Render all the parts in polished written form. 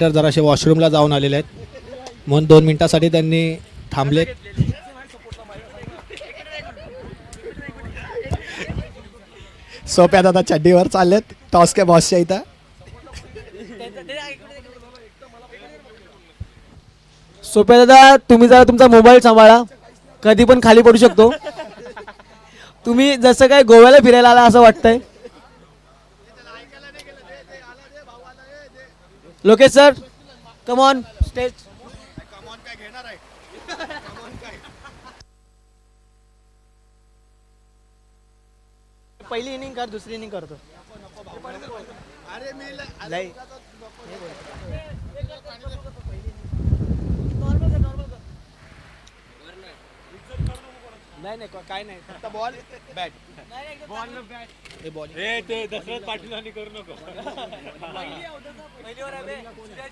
तर जराशे वॉशरूमला जाऊन आलेले आहेत म्हणून 2 मिनिटासाठी त्यांनी थांबले. सोप्या दादा चड्डीवर चाललेत टॉस के बॉसच्या इथं. सोप्या दादा तुम्ही जरा तुमचा मोबाईल सांभाळा, कधी पण खाली पडू शकतो. तुम्ही जसं काय गोव्याला फिरायला आला असं वाटतंय. Lokesh sir come on stage. पहिली इनिंग कर, दुसरी इनिंग करतो. नाही नाही काय नाही, फक्त बॉल बॅट बॉल बॅट हे बॉल हे ते दशरथ पाटील आणि करू नको.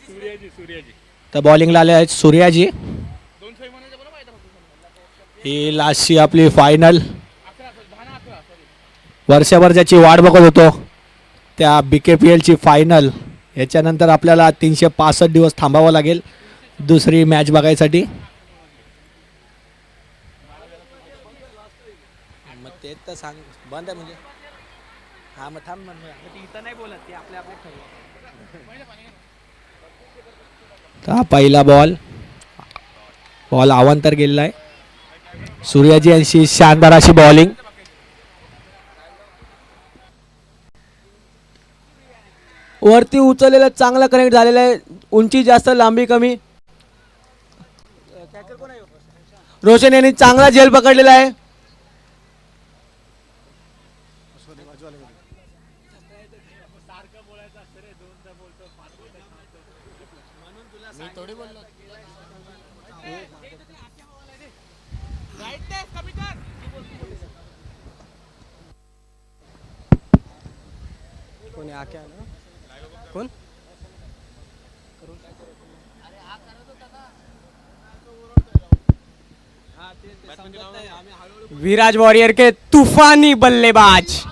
सूर्याजी तर बॉलिंगला आले आहेत सूर्याजी. ही लास्टची आपली फायनल. वर्षभर ज्याची वाट बघत होतो त्या BKPLची फायनल. याच्यानंतर आपल्याला 365 दिवस थांबावं लागेल दुसरी मॅच बघायसाठी. मग ते तर सांग बंद आहे म्हणजे हा मग थांब इथं नाही बोलत ते आपल्या आपल्या. पहिला बॉल अवांतर गेलेला आहे. सूर्याजी यांची शानदार अशी बॉलिंग. वरती उचललेला चांगला कनेक्ट झालेला आहे. उंची जास्त लांबी कमी. रोशन यांनी चांगला झेल पकडलेला आहे. कोणी आके आला कोण विराज वॉरियर के तूफानी बल्लेबाज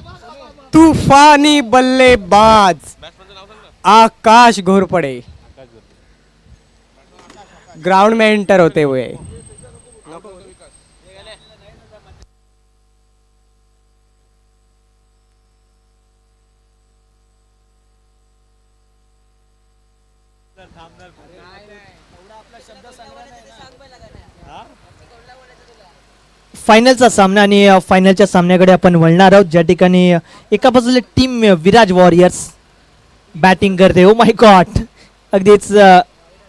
आकाश घोरपड़े ग्राउंड में एंटर होते हुए. फायनलचा सामना आणि फायनलच्या सामन्याकडे आपण वळणार आहोत, ज्या ठिकाणी एका बाजूला टीम विराज वॉरियर्स बॅटिंग करते. ओ माय गॉड, अगदीच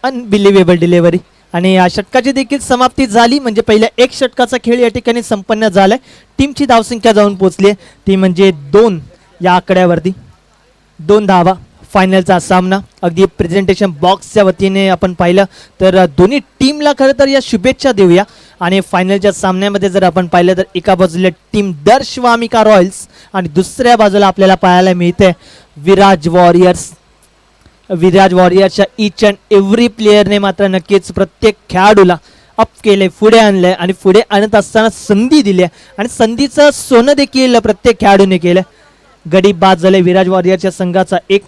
अनबिलिव्हेबल डिलिव्हरी. आणि या षटकाची देखील समाप्ती झाली. म्हणजे पहिल्या 1 षटकाचा खेळ या ठिकाणी संपन्न झालाय. टीमची धावसंख्या जाऊन पोहोचली आहे ती म्हणजे 2 या आकड्यावरती. 2 धावा. फायनलचा सामना अगदी प्रेझेंटेशन बॉक्सच्या वतीने आपण पाहिलं तर दोन्ही टीमला खरं तर या शुभेच्छा देऊया. आणि फायनलच्या सामन्यामध्ये जर आपण पाहिलं तर एका बाजूला टीम दर्शवामिका रॉयल्स आणि दुसऱ्या बाजूला आपल्याला पाहायला मिळते विराज वॉरियर्स. विराज वॉरियर्सच्या ईच अँड एव्हरी प्लेयरने मात्र नक्कीच प्रत्येक खेळाडूला अप केले, पुढे आणले आणि पुढे आणत असताना संधी दिली आणि संधीचं सोनं देखील प्रत्येक खेळाडूने केलं. गडी बाद झाले विराज वॉरियर्सच्या संघाचा. एक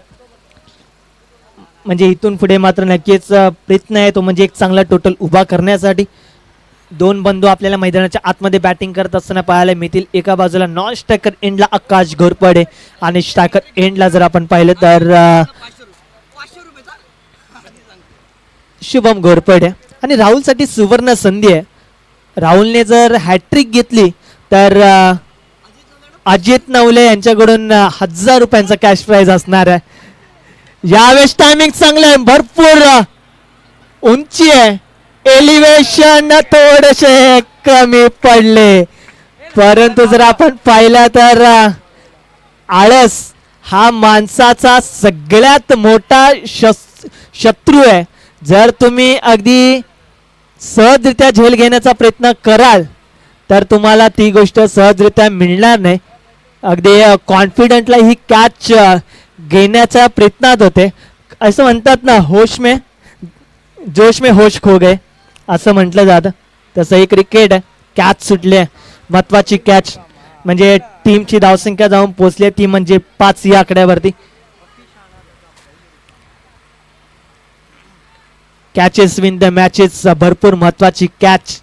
म्हणजे इथून पुढे मात्र नक्कीच प्रयत्न आहे तो म्हणजे एक चांगला टोटल उभा करण्यासाठी. 2 बंधू आपल्याला मैदानाच्या आतमध्ये बॅटिंग करत असताना पाहायला मिळतील. एका बाजूला नॉन स्ट्रायकर एंडला आकाश घोरपडे आणि स्ट्रायकर एंडला जर आपण पाहिलं तर शुभम घोरपडे. आणि राहुलसाठी सुवर्ण संधी आहे. राहुलने जर हॅट्रिक घेतली तर अजित नवले यांच्याकडून 1000 रुपयांचा कॅश प्राइज असणार आहे. यावेळेस टायमिंग चांगलं आहे, भरपूर उंची आहे, एलिव्हेशन थोडेसे कमी पडले. परंतु जर आपण पाहिलं तर आळस हा माणसाचा सगळ्यात मोठा शत्रू आहे. जर तुम्ही अगदी सहजरित्या झेल घेण्याचा प्रयत्न कराल तर तुम्हाला ती गोष्ट सहजरित्या मिळणार नाही. अगदी कॉन्फिडंटला ही कॅच घेण्याच्या प्रयत्नात होते. असं म्हणतात ना, जोश में होश खो गए असं म्हटलं जातं. तसं एक क्रिकेट आहे. कॅच सुटली आहे, महत्वाची कॅच. म्हणजे टीमची धावसंख्या जाऊन पोहोचली ती म्हणजे 5 या आकड्यावरती. कॅचेस विन द मॅचेस, भरपूर महत्वाची कॅच.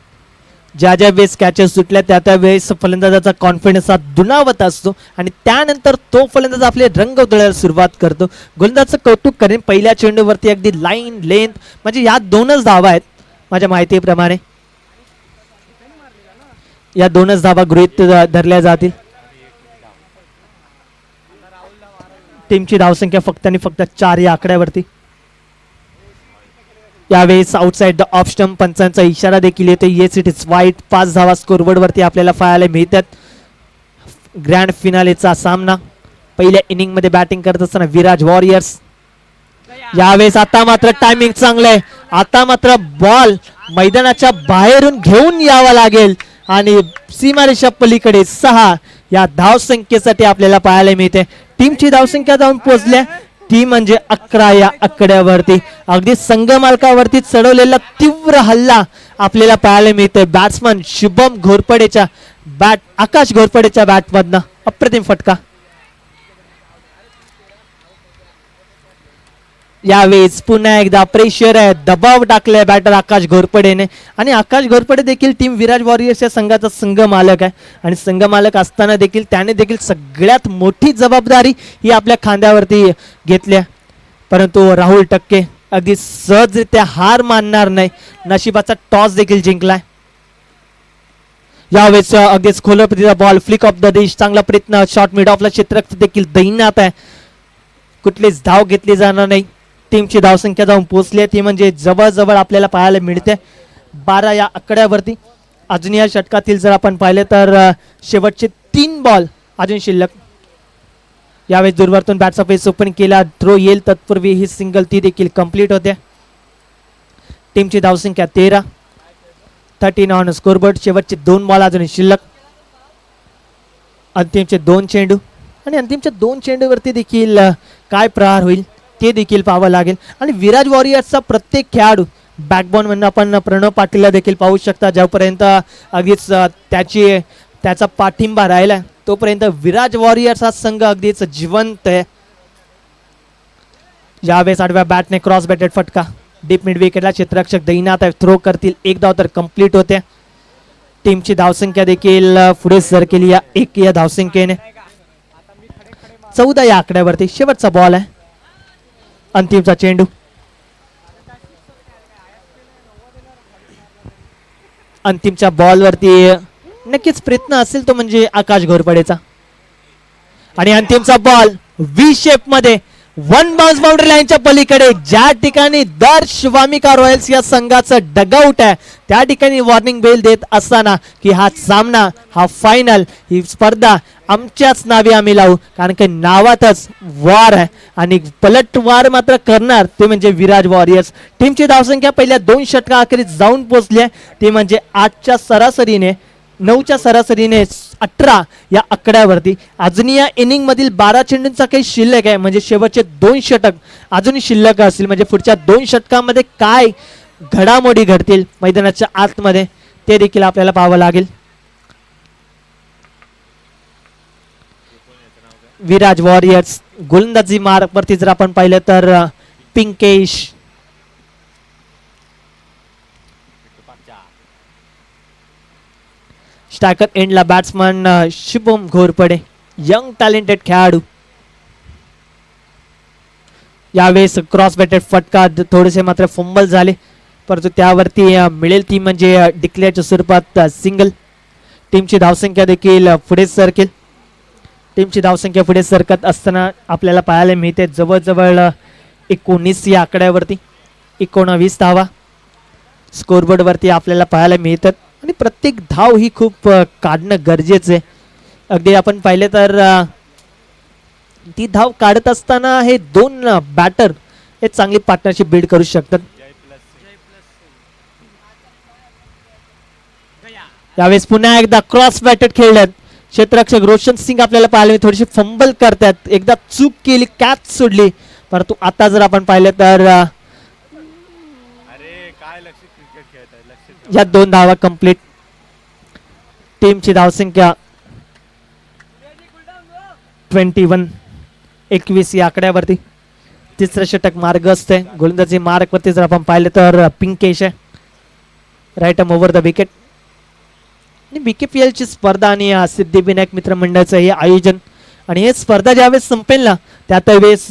ज्या ज्या वेळेस कॅचेस सुटल्या त्या त्या वेळेस फलंदाजाचा कॉन्फिडन्स हा दुणावत असतो आणि त्यानंतर तो फलंदाज आपले रंग उधळायला सुरुवात करतो. गोलंदाजाचं कौतुक करेन, पहिल्या चेंडूवरती अगदी लाईन लेंथ म्हणजे या 2च धावा आहेत माझ्या माहितीप्रमाणे. या 2च धावा गृहीत धरल्या जातील. टीमची धावसंख्या फक्त आणि फक्त 4 या आकड्यावरती. यावेळेस आउटसाइड द ऑफ स्टंप पंचांचा इशारा देखील येतो. येस इट इज वाईट. 5 धावा स्कोरबोर्ड वरती आपल्याला पाहायला मिळतात. ग्रँड फिनालेचा सामना पहिल्या इनिंग मध्ये बॅटिंग करत असताना विराज वॉरियर्स. यावेळेस आता मात्र टायमिंग चांगलं आहे. आता मात्र बॉल मैदानाच्या बाहेरून घेऊन यावा लागेल आणि सीमारेषा पलीकडे 6 या धावसंख्येसाठी आपल्याला पाहायला मिळते. टीमची धावसंख्या जाऊन पोहोचल्या ती म्हणजे 11 या आकड्यावरती. अगदी संघ मालकावरती चढवलेला तीव्र हल्ला आपल्याला पाहायला मिळतोय. बॅट्समन शुभम घोरपडेच्या आकाश घोरपडेच्या बॅटमधनं अप्रतिम फटका. यावेळेस पुन्हा एकदा प्रेशर आहे, दबाव टाकलाय बॅटर आकाश घोरपडेने. आणि आकाश घोरपडे देखील टीम विराज वॉरियर्स या संघाचा संघ मालक आहे आणि संघ मालक असताना देखील त्याने देखील सगळ्यात मोठी जबाबदारी ही आपल्या खांद्यावरती घेतल्या. परंतु राहुल टक्के अगदी सहजरित्या हार मानणार नाही. नशिबाचा टॉस देखील जिंकलाय. यावेळेस अगदीच खोलपतीचा ball flick off the dish. चांगला प्रयत्न, शॉर्ट मिड ऑफला क्षेत्ररक्षक देखील दैन्यात आहे. कुठलीच धाव घेतली जाणार नाही. टीमची धावसंख्या जाऊन पोहोचली ती म्हणजे जवळजवळ आपल्याला पाहायला मिळते 12 या आकड्यावरती. अजून या षटकातील जर आपण पाहिले तर शेवटचे 3 बॉल अजून शिल्लक. यावेळेस दूरवरतून बॅटचा फेस ओपन केला, थ्रो येईल तत्पूर्वी ही सिंगल ती देखील कंप्लीट होते. टीमची धावसंख्या 13 ऑन स्कोरबोर्ड. शेवटचे 2 बॉल अजून शिल्लक. अंतिमचे 2 चेंडू आणि अंतिमच्या 2 चेंडूवरती देखील काय प्रहार होईल ते देखील पाहावं लागेल. आणि विराज वॉरियर्सचा प्रत्येक खेळाडू बॅकबोन म्हणून आपण प्रणव पाटीलला देखील पाहू शकता. ज्यापर्यंत अगदीच त्याचा पाठिंबा राहिला तोपर्यंत विराज वॉरियर्स हा संघ अगदीच जिवंत आहे. यावेळेस आडव्या बॅटने क्रॉस बॅटेड फटका. डीप मिड विकेटला क्षेत्ररक्षक दैनात थ्रो करतील. 1 धाव तर कंप्लीट होते. टीमची धावसंख्या देखील पुढे सरकेली या 1 या धावसंख्येने. 14 या आकड्यावरती शेवटचा बॉल आहे. अंतिमचा चेंडू. अंतिमच्या बॉलवरती नक्कीच प्रयत्न असेल तो म्हणजे आकाश घोरपडेचा. आणि अंतिमचा बॉल व्ही शेप मध्ये 1 बाउन्स बाउंड्री लाईनच्या पलीकडे ज्या ठिकाणी दर्श वामिका रॉयल्स या संघाचं डगआउट आहे त्या ठिकाणी वॉर्निंग बेल देत असताना की हा सामना, हा फायनल, ही स्पर्धा आमच्याच नावे आम्ही लावू. कारण की नावातच वार आहे आणि पलटवार मात्र करणार ते म्हणजे विराज वॉरियर्स. टीमची धावसंख्या पहिल्या 2 षटकाअखेरीस जाऊन पोहोचली आहे ती म्हणजे 8च्या सरासरीने 9च्या सरासरीने 18 या आकड्यावरती. अजून या इनिंग मधील 12 चेंडूंचा काही शिल्लक आहे म्हणजे शेवटचे 2 षटक अजूनही शिल्लक असतील. म्हणजे पुढच्या 2 षटकांमध्ये काय घडामोडी घडतील मैदानाच्या आतमध्ये ते देखील आपल्याला पाहावं लागेल. विराज वॉरियर्स गोलंदाजी मार्गवरती जर आपण पाहिलं तर पिंकेश, स्ट्रायकर एंडला batsman Shubham Ghorpade, young talented खेळाडू. यावेळेस क्रॉस बॅटेड फटका, थोडेसे मात्र फंबल झाले परंतु त्यावरती मिळेल ती म्हणजे डिक्लेअरच्या स्वरूपात सिंगल. टीमची धावसंख्या देखील पुढे सरकेल. टीमची धावसंख्या पुढे सरकत असताना आपल्याला पाहायला मिळते जवळजवळ 19 या आकड्यावरती 19 धावा स्कोरबोर्डवरती आपल्याला पाहायला मिळतात. आणि प्रत्येक धाव ही खूप काढणं गरजेचं आहे. अगदी आपण पाहिले तर ती धाव काढत असताना हे 2 बॅटर हे चांगली पार्टनरशिप बिल्ड करू शकतात. यावेळेस पुन्हा एकदा क्रॉस बॅटेड खेळल्यात. क्षेत्ररक्षक रोशन सिंग आपल्याला पाहिले थोडीशी फंबल करतात. एकदा चूक केली, कॅच सोडली. परंतु आता जर आपण पाहिलं तर या 2 धावा कंप्लीट. टीमची धावसंख्या 21 या आकड्यावरती. तिसरं षटक मार्ग असते. गोलंदाजी मार्गवरती जर आपण पाहिलं तर पिंकेश आहे, right arm over the wicket. आणि BKPL ची स्पर्धा आणि सिद्धिविनायक मित्र मंडळाचं हे आयोजन आणि हे स्पर्धा ज्यावेळेस संपेल ना त्यावेळेस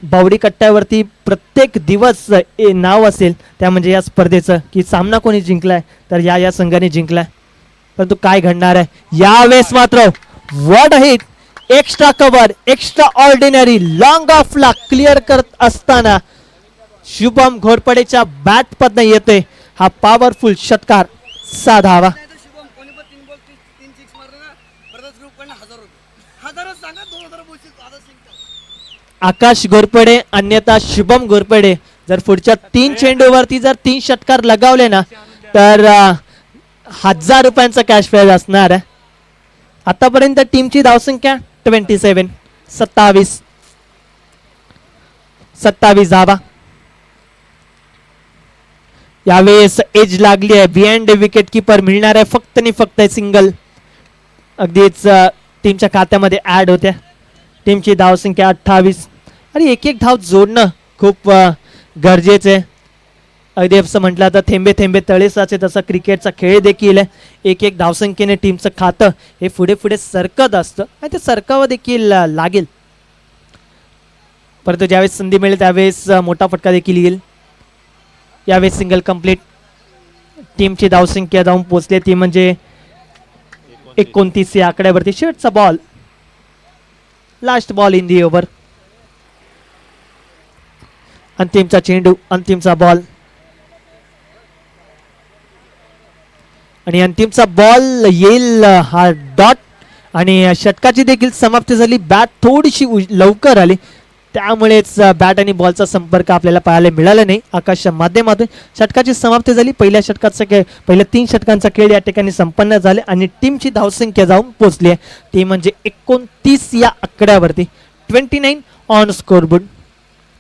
बावडी कट्ट्यावरती प्रत्येक दिवस नाव असेल त्या म्हणजे या स्पर्धेचं की सामना कोणी जिंकलाय तर या संघाने जिंकलाय. परंतु काय घडणार आहे यावेळेस मात्र what hit, extra cover, extraordinary long ऑफला क्लिअर करत असताना शुभम घोरपडेच्या बॅट पदन येतोय हा पॉवरफुल षटकार. 6 धावा. आकाश घोरपडे अन्यथा शुभम घोरपडे जर पुढच्या 3 चेंडूवरती जर 3 षटकार लगावले ना तर 1000 रुपयांचा कॅश प्राइज असणार आहे. आतापर्यंत टीमची धावसंख्या 27 धावा. यावेळेस एज लागली आहे, बिहाइंड विकेट कीपर मिळणार आहे फक्त आणि फक्त सिंगल. अगदीच टीमच्या खात्यामध्ये ऍड होत्या. टीमची धावसंख्या 28 आणि एक धाव जोडणं खूप गरजेचं आहे. अगदी असं म्हटलं तर थेंबे थेंबे तळे साचे तसा क्रिकेटचा खेळ देखील आहे. एक धावसंख्येने टीमचं खातं हे पुढे पुढे सरकत असतं आणि ते सरकावं देखील लागेल. परंतु ज्यावेळेस संधी मिळेल त्यावेळेस मोठा फटका देखील येईल. यावेळेस सिंगल कंप्लीट. टीमची धावसंख्या जाऊन पोहोचली ती म्हणजे 29 या आकड्यावरती. शेवटचा ball, last ball in the over. अंतिमचा चेंडू, अंतिमचा बॉल आणि अंतिमचा बॉल येईल हा डॉट आणि षटकाची देखील समाप्ती झाली. बॅट थोडीशी लवकर आली त्यामुळेच बॅट आणि बॉलचा संपर्क आपल्याला पाहायला मिळाला नाही. आकाशच्या माध्यमातून षटकाची समाप्ती झाली. पहिल्या 3 षटकांचा खेळ या ठिकाणी संपन्न झाले आणि टीमची धावसंख्या जाऊन पोहोचली आहे ती म्हणजे 29 या आकड्यावरती. 29 ऑन स्कोरबोर्ड.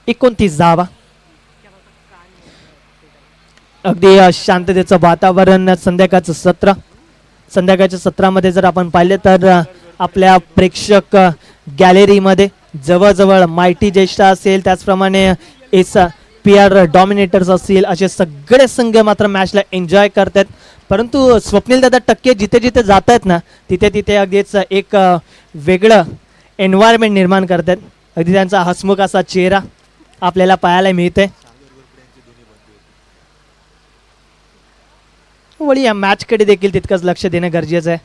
29 धावा. अगदी शांततेचं वातावरण. संध्याकाळच्या सत्रामध्ये जर आपण पाहिले तर आपल्या प्रेक्षक गॅलरीमध्ये जवळजवळ मायटी ज्येष्ठ असेल त्याचप्रमाणे PR डॉमिनेटर्स असतील असे सगळे संघ मात्र मॅचला एन्जॉय करतात. परंतु स्वप्नील दादा टक्के जिथे जिथे जात आहेत ना तिथे तिथे अगदीच एक वेगळं एन्व्हायरमेंट निर्माण करतात. अगदी त्यांचा हसमुख असा चेहरा आपल्याला पाहायला मिळते. वळी या मॅचकडे देखील तितकंच लक्ष देणं गरजेचं आहे.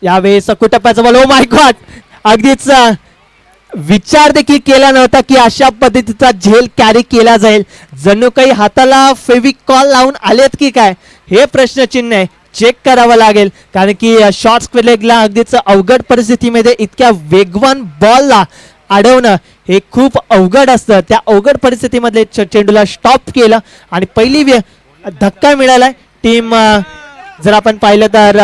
यावेळेस कुटप्प्याचा बॉल. ओ माय गॉड, अगदीच विचार देखील केला नव्हता की अशा पद्धतीचा झेल कॅरी केला जाईल. जणू काही हाताला फेविकॉल लावून आलेत की काय हे प्रश्नचिन्ह आहे. चेक करावं लागेल कारण की शॉर्ट लेगला अगदीच अवघड परिस्थितीमध्ये इतक्या वेगवान बॉलला अडवणं हे खूप अवघड असतं. त्या अवघड परिस्थितीमध्ये चेंडूला स्टॉप केलं आणि पहिली धक्का मिळालाय. टीम जर आपण पाहिलं तर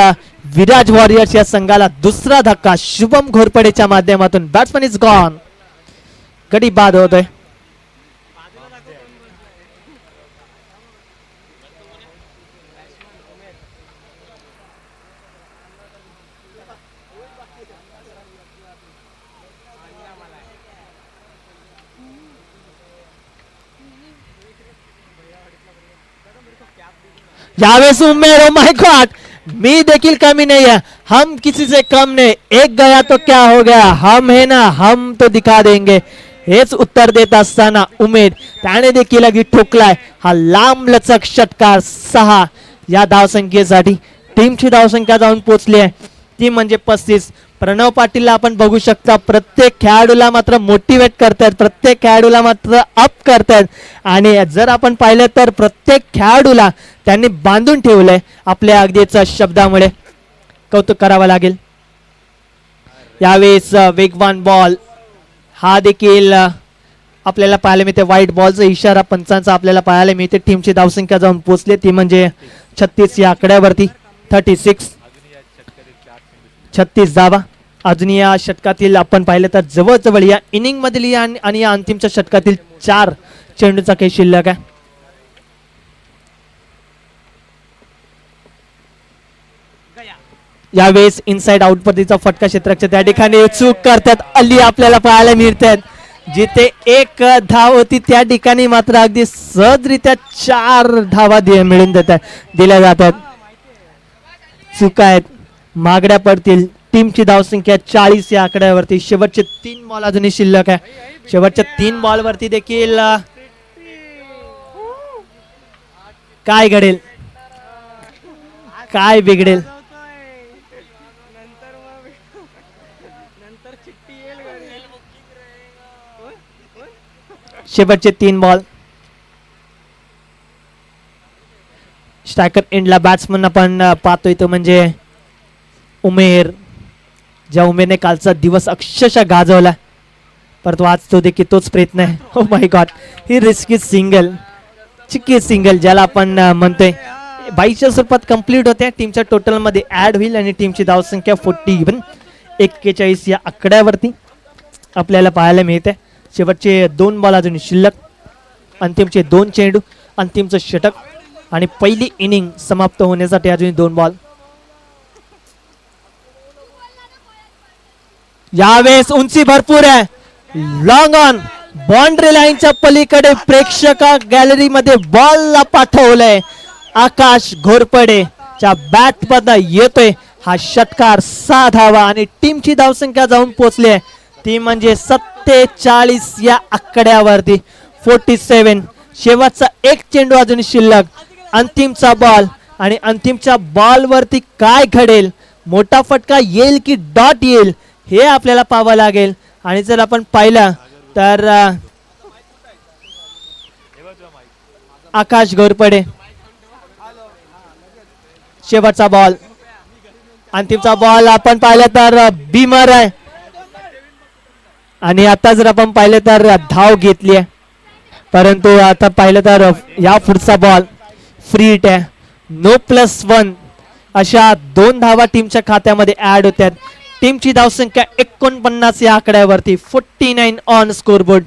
विराज वॉरियर्स या संघाला दुसरा धक्का शुभम घोरपडेच्या माध्यमातून. Batsman is gone. गडी बाद होतोय. यावेळेस उमेर. ओ माय गॉड, मी देखील कमी नहीं है, हम किसी से कम नहीं. एक गया तो क्या हो गया, हम है ना, हम तो दिखा देंगे. हेच उत्तर देत असताना उमेद त्याने देखील अगदी ठोकलाय हा लांब लचक षटकार. 6 या धावसंख्येसाठी टीमची धावसंख्या जाऊन पोहोचली आहे ती म्हणजे 35. प्रणव पाटीलला आपण बघू शकता प्रत्येक खेळाडूला मात्र मोटिवेट करतात, प्रत्येक खेळाडूला मात्र अप करतात आणि जर आपण पाहिलं तर प्रत्येक खेळाडूला त्यांनी बांधून ठेवलंय आपल्या अगदीच शब्दामुळे. कौतुक करावं लागेल. यावेळेस वेगवान बॉल हा देखील आपल्याला पाहायला मिळते. वाईट बॉलचा इशारा पंचांचा आपल्याला पाहायला मिळते. टीमची धावसंख्या जाऊन पोहोचली ती म्हणजे 36 या आकड्यावरती. 36 धावा. अजून या षटकातील आपण पाहिलं तर जवळजवळ या इनिंग मधील आणि या अंतिमच्या षटकातील 4 चेंडूचा काही शिल्लक आहे. यावेळेस इनसाइड आउट पद्धतीचा फटका क्षेत्राच्या त्या ठिकाणी चूक करतात अली आपल्याला पाहायला मिळतात. जिथे एक धाव होती त्या ठिकाणी मात्र अगदी सहजरित्या 4 धावा मिळून दिल्या जातात. चुका आहेत, मागड्या पडतील. टीमची धावसंख्या 40 या आकड्यावरती. शेवटचे 3 बॉल अजूनही शिल्लक आहे. शेवटच्या 3 बॉल वरती देखील काय घडेल, काय बिघडेल. शेवटचे 3 बॉल. स्ट्रायकर एंडला बॅट्समन आपण पाहतोय तो म्हणजे उमेर. ज्या उमेरने कालचा दिवस अक्षरशः गाजवला, परंतु आज तो देखील तोच प्रयत्न आहे. ओ my God, he risky single, chikki single ज्याला आपण म्हणतोय 22च्या स्वरूपात कंप्लीट होते. टीमच्या टोटल मध्ये ऍड होईल आणि टीमची धावसंख्या 41 या आकड्यावरती आपल्याला पाहायला मिळते. शेवटचे 2 बॉल अजून शिल्लक. अंतिमचे 2 चेंडू, अंतिमचं षटक आणि पहिली इनिंग समाप्त होण्यासाठी अजून 2 बॉल. यावेळेस उंची भरपूर आहे. लॉंग ऑन बाउंड्री लाईनच्या पलीकडे प्रेक्षका गॅलरी मध्ये बॉलला पाठवलंय. आकाश घोरपडे च्या बॅट मधनं येतोय हा षटकार. 6 धावा आणि टीमची धावसंख्या जाऊन पोहोचली आहे ती म्हणजे 47 या आकड्यावरती. 47. शेवटचा 1 चेंडू अजून शिल्लक. अंतिमचा बॉल आणि अंतिमच्या बॉल वरती काय घडेल, मोठा फटका येईल की डॉट येईल हे आपल्याला पाहावं लागेल. आणि जर आपण पाहिलं तर आकाश घोरपडे शेवटचा बॉल, अंतिमचा बॉल आपण पाहिलं तर बीमर आहे. आणि आता जर आपण पाहिलं तर धाव घेतली आहे, परंतु आता पाहिलं तर या पुढचा बॉल फ्री हिट आहे. नो +1 अशा 2 धावा टीमच्या खात्यामध्ये ऍड होत्यात. टीमची धावसंख्या 49 या आकड्यावरती. 49 ऑन स्कोरबोर्ड.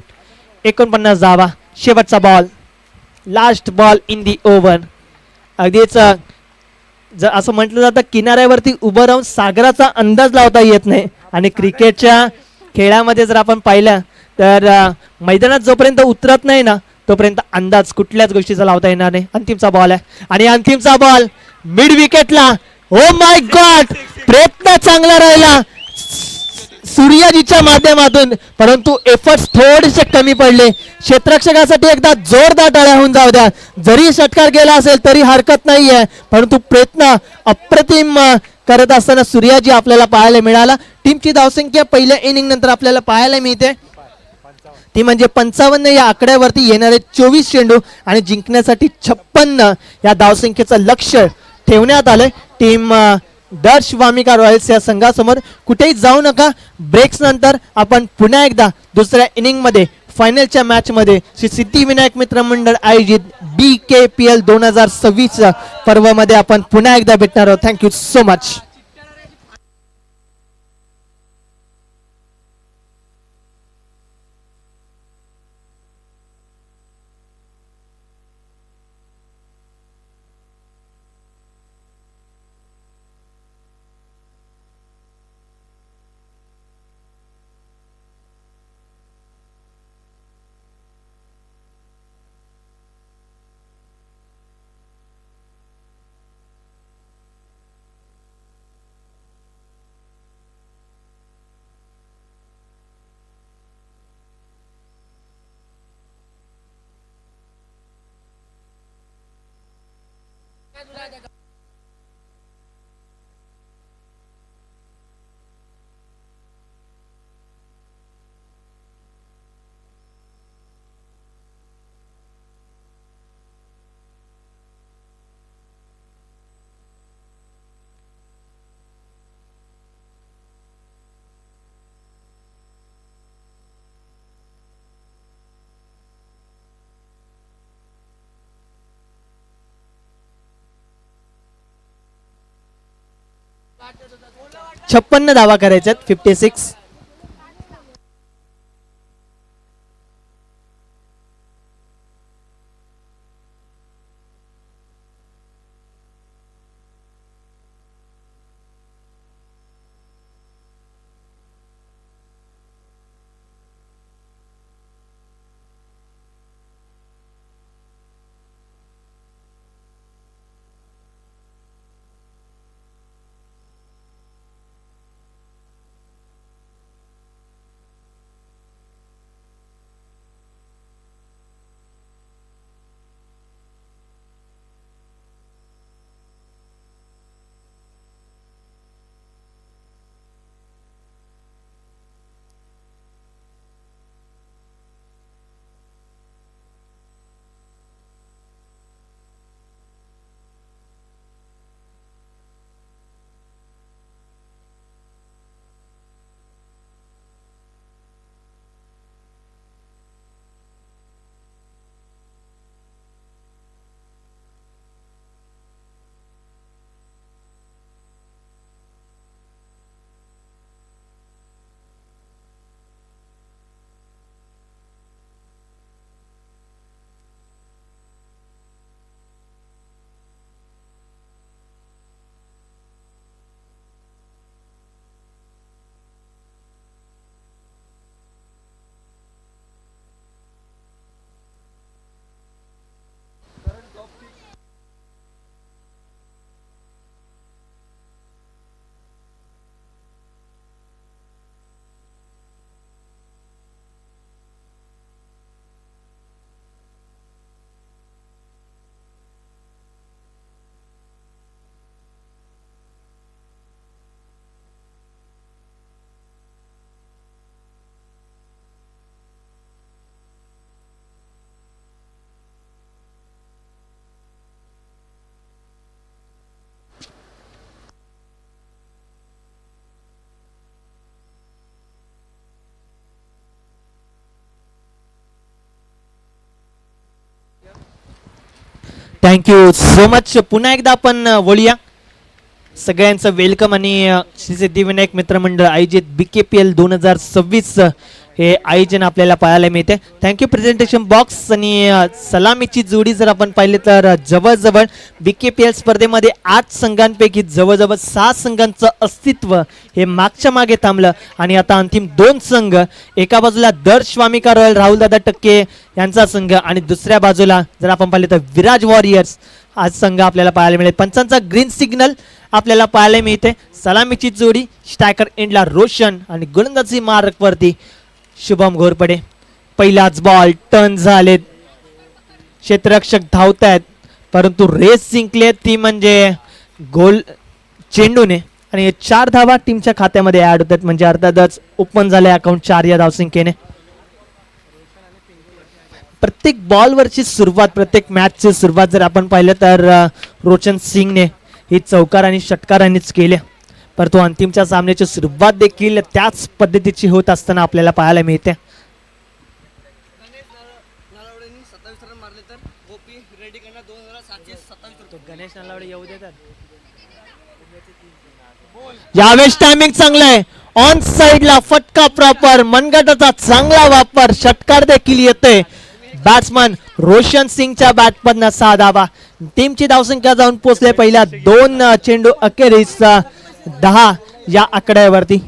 49 धावा. शेवटचा ball, last ball in the over. अगदीच जर असं म्हटलं जातं किनाऱ्यावरती उभं राहून सागराचा अंदाज लावता येत नाही. आणि क्रिकेटच्या खेळामध्ये जर आपण पाहिलं तर मैदानात जोपर्यंत उतरत नाही ना तोपर्यंत अंदाज कुठल्याच गोष्टीचा लावता येणार नाही. अंतिमचा बॉल आहे आणि अंतिमचा बॉल मिड विकेटला. ओ माय गॉड, प्रयत्न चांगला राहिला सूर्याजीच्या माध्यमातून, परंतु एफर्ट्स थोडेसे कमी पडले. क्षेत्ररक्षकासाठी एकदा जोरदार टाळ्या होऊन जाऊ द्या. जरी षटकार गेला असेल तरी हरकत नाहीये, परंतु प्रयत्न अप्रतिम करत असताना सूर्याजी आपल्याला पाहायला मिळाला. टीमची धावसंख्या पहिल्या इनिंग नंतर आपल्याला पाहायला मिळते ती म्हणजे 55 या आकड्यावरती. येणारे 24 चेंडू आणि जिंकण्यासाठी 56 या धावसंख्येचं लक्ष्य ठेवण्यात आलंय टीम दर्श वामिका रॉयल्स या संघासमोर. कुठेही जाऊ नका. ब्रेक्स नंतर आपण पुन्हा एकदा दुसऱ्या इनिंग मध्ये फायनलच्या मॅच मध्ये श्री सिद्धिविनायक मित्र मंडळ आयोजित BKPL 2026 पर्वामध्ये आपण पुन्हा एकदा भेटणार आहोत. Thank you so much. छप्पन्न धावा करायच्यात. 56. Thank you so much. पुन्हा एकदा आपण बोलूया. सगळ्यांचं वेलकम आणि श्री सिद्धिविनायक मित्रमंडळ आयोजित BKPL 2026 हे आयोजन आपल्याला पाहायला मिळते. थँक्यू. प्रेझेंटेशन बॉक्स आणि सलामीची जोडी जर आपण पाहिले तर जवळजवळ BKPL स्पर्धेमध्ये 8 संघांपैकी जवळजवळ 6 संघांचं अस्तित्व हे मागच्या मागे थांबलं आणि आता अंतिम 2 संघ, एका बाजूला दर्श वामिका रॉयल राहुलदादा टक्के यांचा संघ आणि दुसऱ्या बाजूला जर आपण पाहिले तर विराज वॉरियर्स आज संघ आपल्याला पाहायला मिळेल. पंचांचा ग्रीन सिग्नल आपल्याला पाहायला मिळते. सलामीची जोडी स्ट्रायकर एंडला रोशन आणि गोलंदाजी मार्कवरती शुभम घोरपडे. पहिलाच बॉल टर्न झालेत, क्षेत्ररक्षक धावतायत परंतु रेस जिंकले ती म्हणजे गोल चेंडूने आणि 4 धावा टीमच्या खात्यामध्ये ऍड होतात म्हणजे अर्थातच ओपन झाले अकाउंट 4 या धावसंख्येने. प्रत्येक बॉलवरची सुरुवात, प्रत्येक मॅचची सुरुवात जर आपण पाहिलं तर रोशन सिंगने ही चौकार आणि षटकारांनीच केले, परंतु अंतिमच्या सामन्याची सुरुवात देखील त्याच पद्धतीची होत असताना आपल्याला पाहायला मिळते. गणेश नलावडे येऊ देतात. यावेळेस टायमिंग चांगलं आहे, ऑन साइडला फटका प्रॉपर, मनगटाचा चांगला वापर, षटकार देखील येतोय. बॅट्समन रोशन सिंगच्या बॅटमधनं 6 धावा. टीमची धावसंख्या जाऊन पोहोचले पहिल्या 2 चेंडू अखेरीस 10 या आकड्यावरती.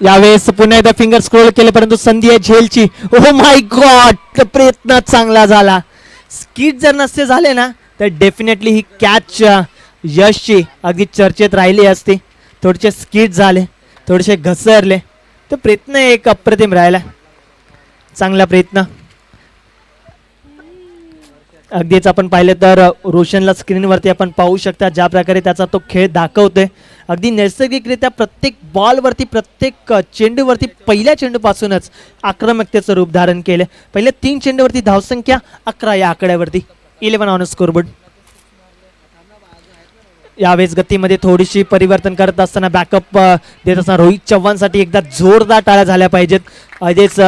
यावेळेस पुन्हा एकदा फिंगर स्क्रोल केले परंतु संधी आहे झेलची. ओ माय गॉड, प्रयत्न चांगला झाला. स्किट जर नसते झाले ना तर डेफिनेटली ही कॅच यशची अगदी चर्चेत राहिली असते. थोडेसे स्किट झाले, थोडेसे घसरले, तर प्रयत्न एक अप्रतिम राहिला. चांगला प्रयत्न. अगदीच आपण पाहिलं तर रोशनला स्क्रीनवरती आपण पाहू शकता ज्या प्रकारे त्याचा तो खेळ दाखवतोय. अगदी नैसर्गिकरित्या प्रत्येक बॉलवरती, प्रत्येक चेंडूवरती पहिल्या चेंडूपासूनच आक्रमकतेचं रूप धारण केलं. पहिल्या 3 चेंडूवरती धावसंख्या 11 या आकड्यावरती, 11 ऑन स्कोरबोर्ड. यावेळेस गतीमध्ये थोडीशी परिवर्तन करत असताना बॅकअप देत असताना रोहित चव्हाणसाठी एकदा जोरदार टाळ्या झाल्या पाहिजेत. अगदीच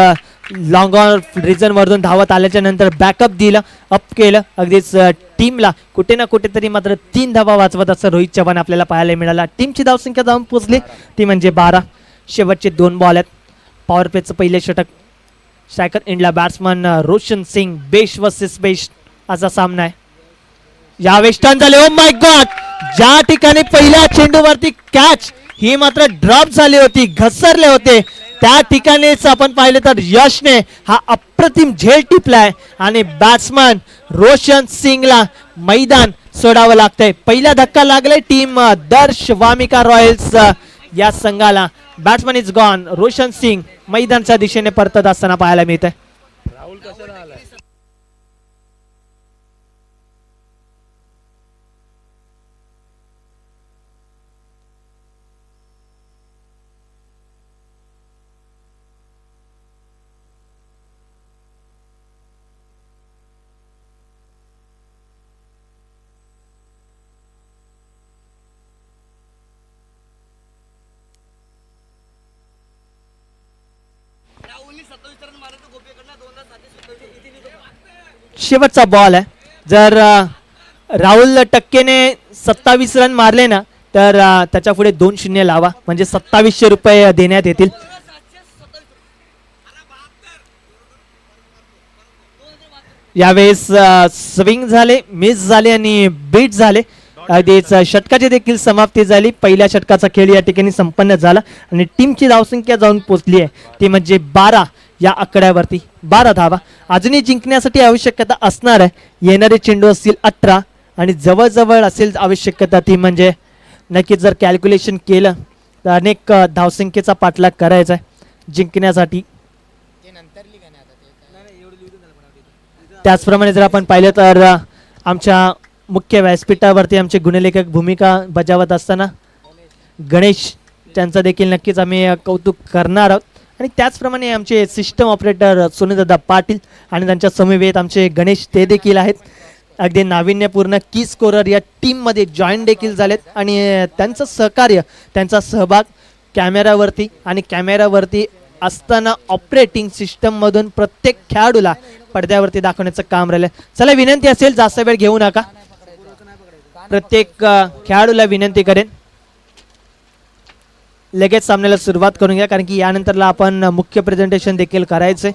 लॉंग ऑन रिझन वरून धावत आल्याच्या नंतर बॅकअप दिलं, अप केलं. अगदीच टीमला कुठे ना कुठेतरी मात्र 3 धावा वाचवत असं रोहित चव्हाण आपल्याला पाहायला मिळाला. टीमची धावसंख्या जाऊन पोहोचली ती म्हणजे 12. शेवटचे 2 बॉल आहेत. पॉवर प्लेचं पहिले षटक. स्ट्रायकर एंडला batsman Roshan Singh. Best versus best असा सामना आहे. यावेळेस टर्न झाले. ओ माय गॉड, ज्या ठिकाणी पहिल्या चेंडूवरती कॅच ही मात्र ड्रॉप झाली होती, घसरले होते, त्या ठिकाणीच आपण पाहिलं तर यशने हा अप्रतिम झेल टिपलाय आणि बॅट्समन रोशन सिंगला मैदान सोडावं लागतंय. पहिला धक्का लागलाय टीम दर्श वामिका रॉयल्स या संघाला. Batsman is gone. Roshan Singh मैदानच्या दिशेने परतत असताना पाहायला मिळतंय. शेवटचा बॉल आहे. जर राहुल टक्केने 27 रन मारले ना तर त्याच्या पुढे 2-0 लावा म्हणजे 2700 रुपये देण्यात येतील. यावेळेस स्विंग झाले, मिस झाले आणि बीट झाले. अगदीच षटकाची देखील समाप्ती झाली. पहिल्या षटकाचा खेळ या ठिकाणी संपन्न झाला आणि टीमची धावसंख्या जाऊन पोहोचली आहे ती म्हणजे 12 या आकड्यावरती. 12 धावा अजूनही जिंकण्यासाठी आवश्यकता असणार आहे. येणारे चेंडू असतील 18 आणि जवळजवळ असेल आवश्यकता ती म्हणजे नक्कीच जर कॅल्क्युलेशन केलं तर अनेक धावसंख्येचा पाठलाग करायचा आहे जिंकण्यासाठी. त्याचप्रमाणे जर आपण पाहिलं तर आमच्या मुख्य व्यासपीठावरती आमचे गुणलेखक भूमिका बजावत असताना गणेश त्यांचं देखील नक्कीच आम्ही कौतुक करणार आहोत. आणि त्याचप्रमाणे आमचे सिस्टम ऑपरेटर सोनूदादा पाटील आणि त्यांच्या समवेत आमचे गणेश ते देखील आहेत. अगदी नाविन्यपूर्ण की स्कोरर या टीममध्ये जॉईन देखील झालेत आणि त्यांचं सहकार्य, त्यांचा सहभाग कॅमेरावरती आणि कॅमेरावरती असताना ऑपरेटिंग सिस्टममधून प्रत्येक खेळाडूला पडद्यावरती दाखवण्याचं काम राहिलं. चला, विनंती असेल जास्त वेळ घेऊ नका. प्रत्येक खेळाडूला विनंती करेन लगेच सामन्याला सुरुवात करून घ्या, कारण की यानंतरला आपण मुख्य प्रेझेंटेशन देखील करायचंय.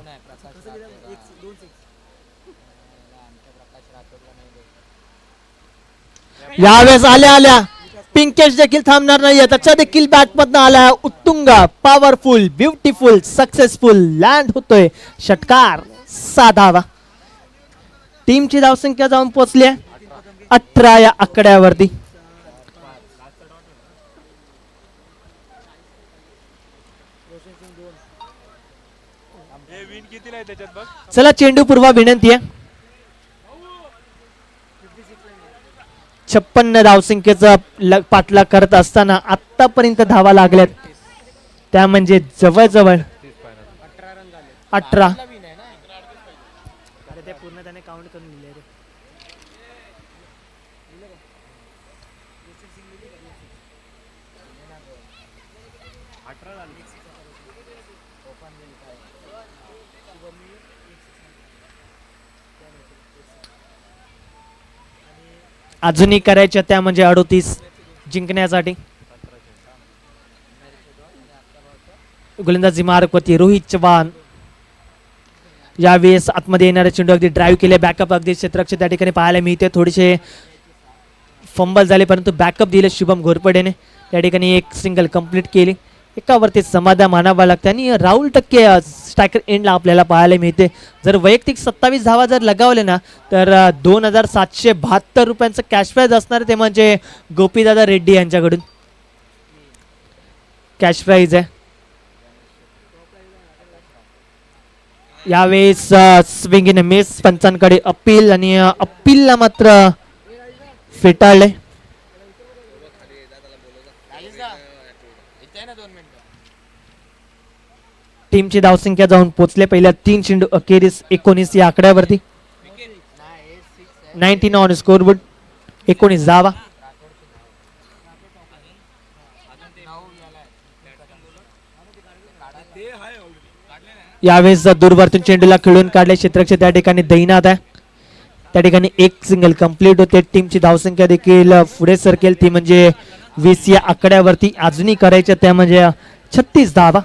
यावेळेस आल्या पिंकेश देखील थांबणार नाहीये. त्याच्या देखील बॅट मधनं आला उत्तुंग, पॉवरफुल, ब्युटिफुल, सक्सेसफुल लँड होतोय षटकार. साधावा. टीमची धावसंख्या जाऊन पोहोचली 18 या आकड्यावरती. चला, चेंडू पूर्वा विनंती आहे. 56 धावसंख्येचा पाठलाग करत असताना आतापर्यंत धावा लागल्यात त्या म्हणजे जवळजवळ 18. अजूनही करायच्या त्या म्हणजे 38 जिंकण्यासाठी. गोलंदाजी मार्कवरती रोहित चव्हाण. यावेळेस आतमध्ये येणारे चेंडू अगदी ड्राईव्ह केले. बॅकअप अगदी क्षेत्ररक्षक त्या ठिकाणी पाहायला मिळते. थोडेसे फंबल झाले परंतु बॅकअप दिले शुभम घोरपडेने. त्या ठिकाणी एक सिंगल कंप्लीट केली. एकावरती समाधान मानावं लागतं आणि राहुल टक्के स्ट्रायकर एंडला आपल्याला पाहायला मिळते. जर वैयक्तिक 27 धावा जर लगावले ना तर 2772 रुपयांचं कॅश प्राइज असणार. ते म्हणजे गोपीदादा रेड्डी यांच्याकडून कॅश प्राइज आहे. यावेळेस स्विंग इन मिस. पंचांकडे अपील आणि अपीलला मात्र फेटाळले. टीमची धावसंख्या जाऊन पोचले पहिल्या 3 चेंडू अखेरीस 19 या आकड्यावरती. 19 ऑन स्कोरबोर्ड. 19 धावा. यावेळेस दूरवरतून चेंडूला खेळून काढले क्षेत्ररक्षक त्या ठिकाणी दैनाद आहे. त्या ठिकाणी एक सिंगल कंप्लीट होते. टीमची धावसंख्या देखील पुढे सरकेल ती म्हणजे 20 या आकड्यावरती. अजूनही करायच्या त्या म्हणजे 36 धावा.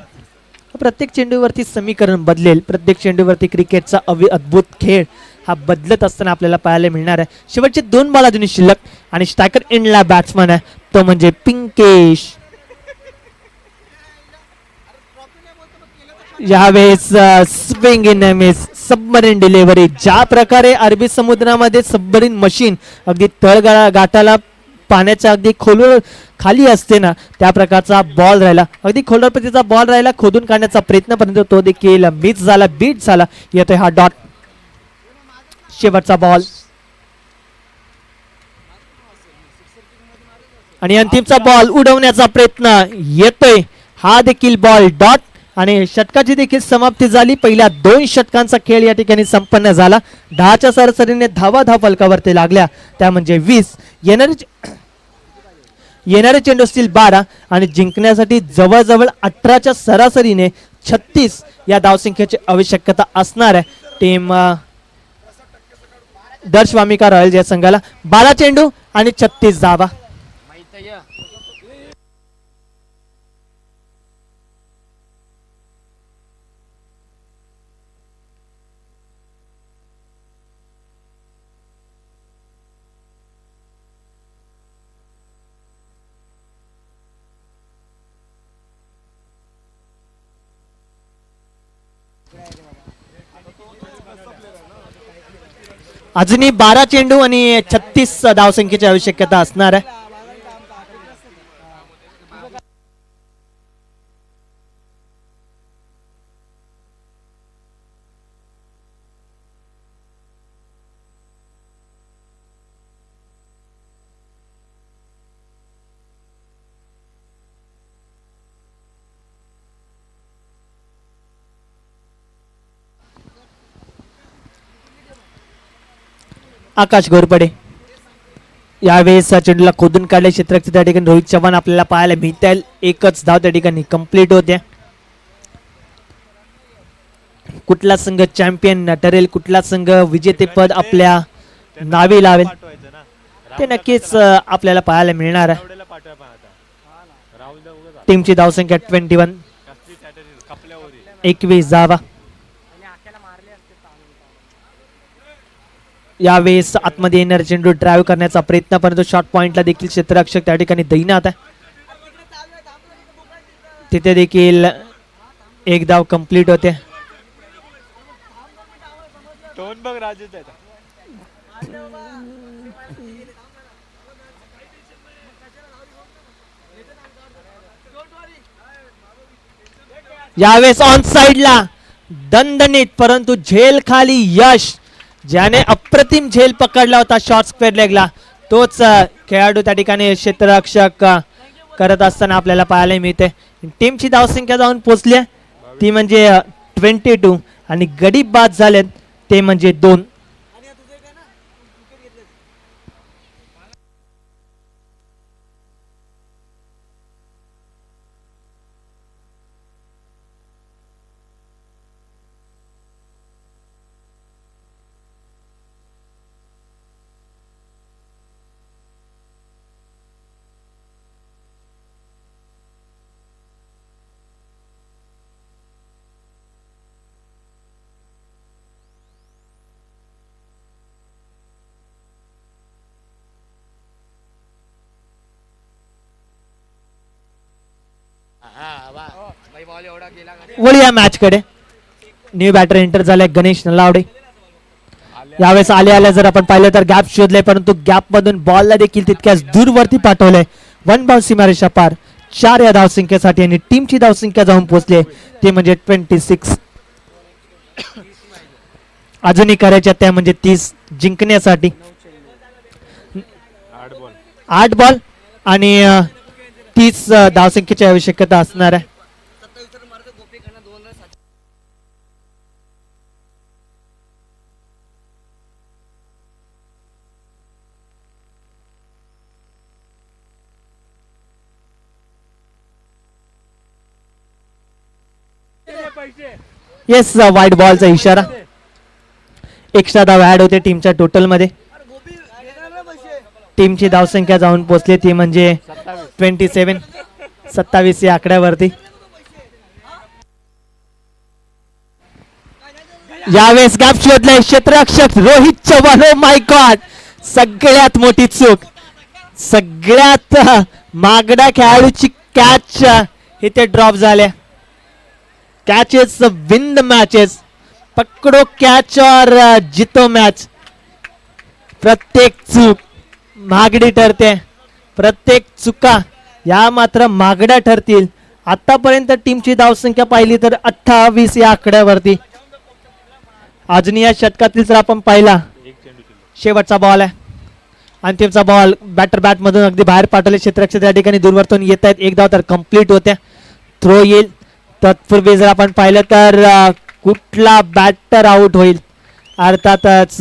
प्रत्येक चेंडूवरती समीकरण बदलेल. प्रत्येक चेंडूवरती क्रिकेटचा अद्भुत खेळ हा बदलत असताना आपल्याला पाहायला मिळणार आहे. शेवटचे 2 बॉल अजूनही शिल्लक आणि स्ट्रायकर एंडला बॅट्समन आहे तो म्हणजे पिंकेश. यावेळेस swing in miss. Submarine delivery. ज्या प्रकारे अरबी समुद्रामध्ये सबमरीन मशीन अगदी तळ गाठाला पाण्याच्या अगदी खोलवर खाली असते ना त्या प्रकारचा बॉल राहिला. अगदी खोलरपतीचा बॉल राहिला. खोदून काढण्याचा प्रयत्न परंतु तो देखील मिस झाला. बीट झाला. येतोय हा डॉट. शेवटचा बॉल आणि अंतिमचा बॉल उडवण्याचा प्रयत्न. येतोय हा देखील बॉल डॉट आणि षटकाची देखील समाप्ती झाली. पहिल्या 2 षटकांचा खेळ या ठिकाणी संपन्न झाला. 10च्या सरासरीने धावा फलकावरती लागल्या त्या म्हणजे 20. येणारे चेंडू असतील 12 आणि जिंकण्यासाठी जवळजवळ 18च्या सरासरीने 36 या धावसंख्येची आवश्यकता असणार आहे टीम दर्शवामिका रॉयल या संघाला. 12 चेंडू आणि 36 धावा. अजूनही 12 चेंडू आणि 36 धावसंख्येची आवश्यकता असणार आहे. आकाश घोरपडे. यावेळेस चेंडूला खोदून काढले क्षेत्ररक्षक त्या ठिकाणी रोहित चव्हाण आपल्याला पाहायला मिळतील. एकच धाव त्या ठिकाणी कंप्लीट होते. कुठला संघ चॅम्पियन ठरेल, कुठला संघ विजेतेपद आपल्या नावे लावेल ते नक्कीच आपल्याला पाहायला मिळणार आहे. टीमची धावसंख्या 21, 21 धावा. यावेळेस आतमध्ये येणारा चेंडू ड्राईव्ह करण्याचा प्रयत्न, परंतु शॉर्ट पॉइंटला देखील क्षेत्ररक्षक त्या ठिकाणी दैनात आहे. तिथे देखील एक धाव कंप्लीट होते. यावेळेस ऑन साइडला दणदणीत परंतु झेल खाली यश, ज्याने अप्रतिम झेल पकडला होता शॉर्ट स्क्वेअर लेगला, तोच खेळाडू त्या ठिकाणी क्षेत्ररक्षक करत असताना आपल्याला पाहायला मिळते. टीमची धावसंख्या जाऊन पोहोचली ती म्हणजे 22 आणि गडी बाद झालेत ते म्हणजे 2. वळूया मॅच कडे. न्यू बॅटर एंटर झालाय गणेश नलावडे. यावेळेस आल्या जर आपण पाहिलं तर गॅप शोधले, परंतु गॅप मधून बॉलला देखील तितक्याच दूरवरती पाठवलंय. 1 बाउंस सीमारेषा पार 4 या धावसंख्येसाठी आणि टीमची धावसंख्या जाऊन पोहोचली ते म्हणजे 26. अजूनही करायच्या त्या म्हणजे 30 जिंकण्यासाठी. 8 बॉल आणि 30 धावसंख्येची आवश्यकता असणार आहे. येस, वाईट बॉलचा इशारा. एक्स्ट्रा धाव ऍड होते टीमच्या टोटल मध्ये. टीमची धावसंख्या जाऊन पोहोचली ती म्हणजे 27, 27 या आकड्यावरती. यावेळेस गॅप शोधलाय क्षेत्ररक्षक Rohit Chavan. Oh my god, सगळ्यात मोठी चूक, सगळ्यात मागडा खेळाडूची कॅच इथे ड्रॉप झाल्या. कैचेस विन द मैचेस, पकड़ो कैच और जीतो मैच. प्रत्येक चूक महागडी ठरते, प्रत्येक चुका या मात्र महागड्या ठरतील. आतापर्यंत टीमची धावसंख्या पाहिली तर 28 या आकड्यावरती. अजून या षटकातील जर आपण पाहिला शेवटचा बॉल आहे, अंतिमचा बॉल बॅटर बॅट मधून अगदी बाहेर पाठवले. क्षेत्ररक्षक त्या ठिकाणी दूरवरतून येत आहेत. एक धाव तर कंप्लीट होत्या. थ्रो येईल. तत्पूर्वी जर आपण पाहिलं तर कुठला बॅटर आउट होईल, अर्थातच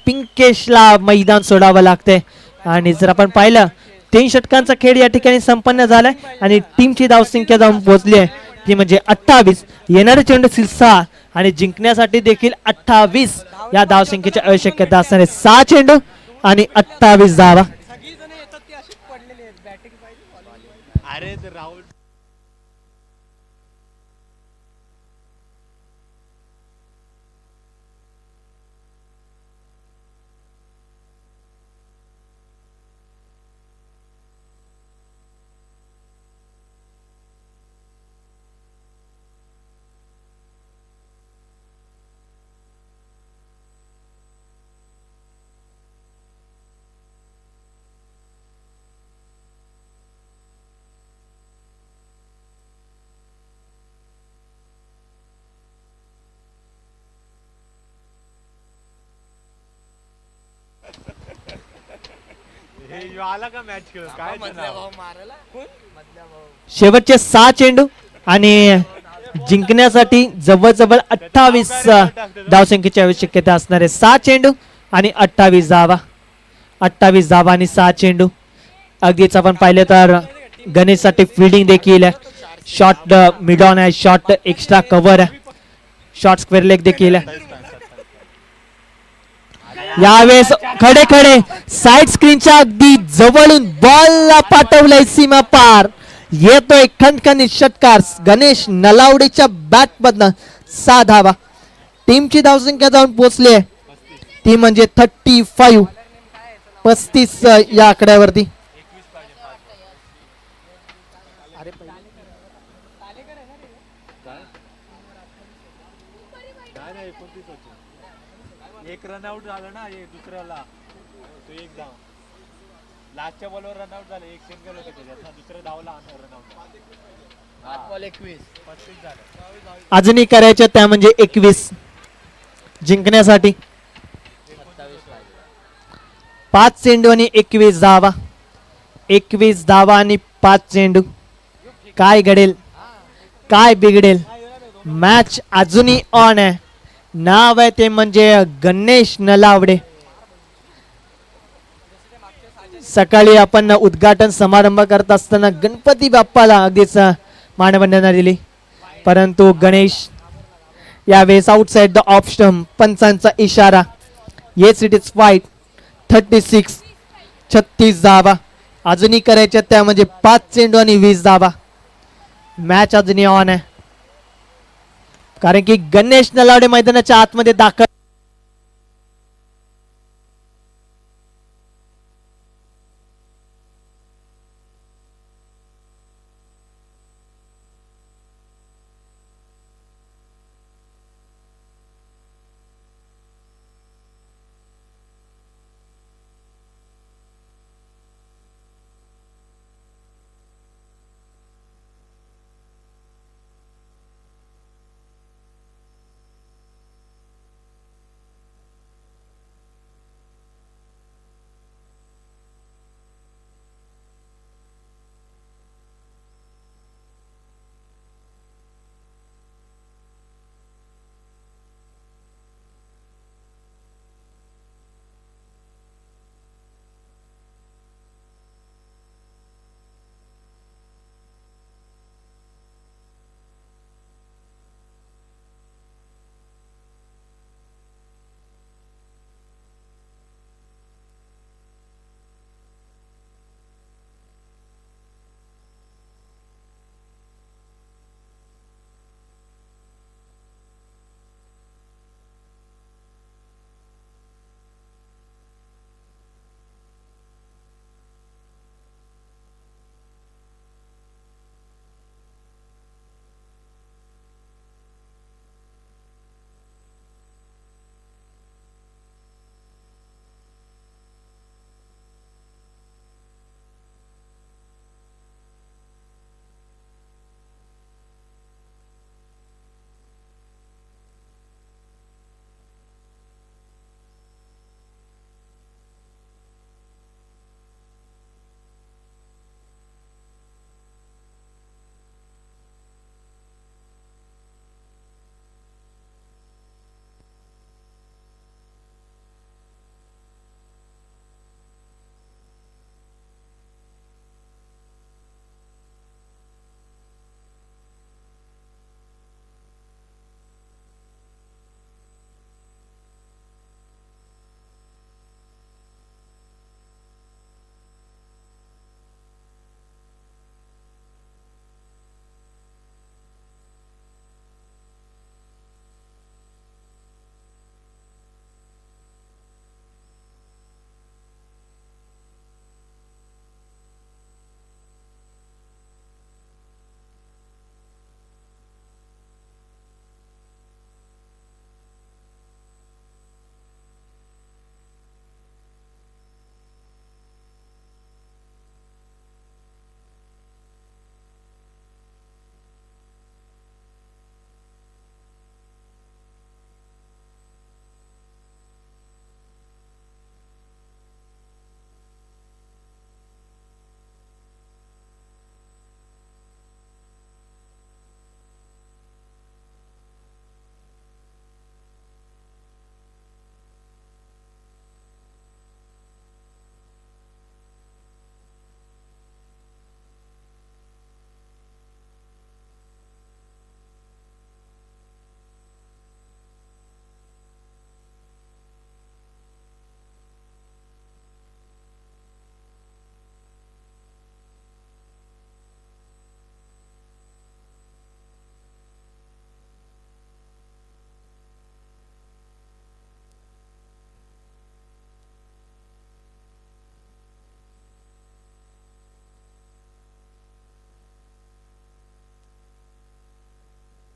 पिंकेशला मैदान सोडावं लागते. आणि जर आपण पाहिलं 3 षटकांचा खेळ या ठिकाणी संपन्न झालाय आणि टीमची धावसंख्या जाऊन पोहोचली आहे ती म्हणजे 28. येणारे चेंडू 6 आणि जिंकण्यासाठी देखील 28 या धावसंख्येची आवश्यकता असणार आहे. 6 चेंडू आणि 28 धावा. शेवटचे 6 चेंडू आणि जिंकण्यासाठी जवळजवळ 28 धावसंख्येची आवश्यकता असणार आहे. 6 चेंडू आणि 28 धावा. 28 धावा आणि 6 चेंडू. अगदीच आपण पाहिलं तर गणेशसाठी फिल्डिंग देखील आहे. शॉर्ट मिड ऑन आहे, शॉर्ट एक्स्ट्रा कव्हर आहे, शॉर्ट स्क्वेअर लेग देखील आहे. यावेळेस खडे खडे साइड स्क्रीनच्या अगदी जवळून बॉलला पाठवलंय सीमा पार. येतोय खणखणीत षटकार गणेश नलावडेच्या बॅट मधनं. 6 धावा. टीमची धावसंख्या जाऊन पोहोचली आहे ती म्हणजे 35 या आकड्यावरती. एक रनआउट झालं ना दुसऱ्याला तो एक धाव लास्टच्या बॉलवर रनआउट झालं. एक सिंगल होतं त्याच्यात ना दुसऱ्या धावला रनआउट 35 झालं. अजूनही करायच्या त्या म्हणजे 21 जिंकण्यासाठी. 5 चेंडू आणि 21 धावा. 21 धावा आणि 5 चेंडू. काय घडेल काय बिघडेल. मॅच अजूनही ऑन आहे. नाव आहे ते म्हणजे गणेश नलावडे. सकाळी आपण उद्घाटन समारंभ करत असताना गणपती बाप्पाला अगदीच मानवंदना दिली, परंतु गणेश यावेळेस आउटसाइड द ऑफ स्टंप. पंचांचा इशारा. Yes it is fight. 36 धावा. अजूनही करायच्या त्या म्हणजे 5 चेंडू आणि 20 धावा. मॅच अजूनही ऑन आहे कारण की गणेश नलावडे मैदानाच्या आतमध्ये दाखल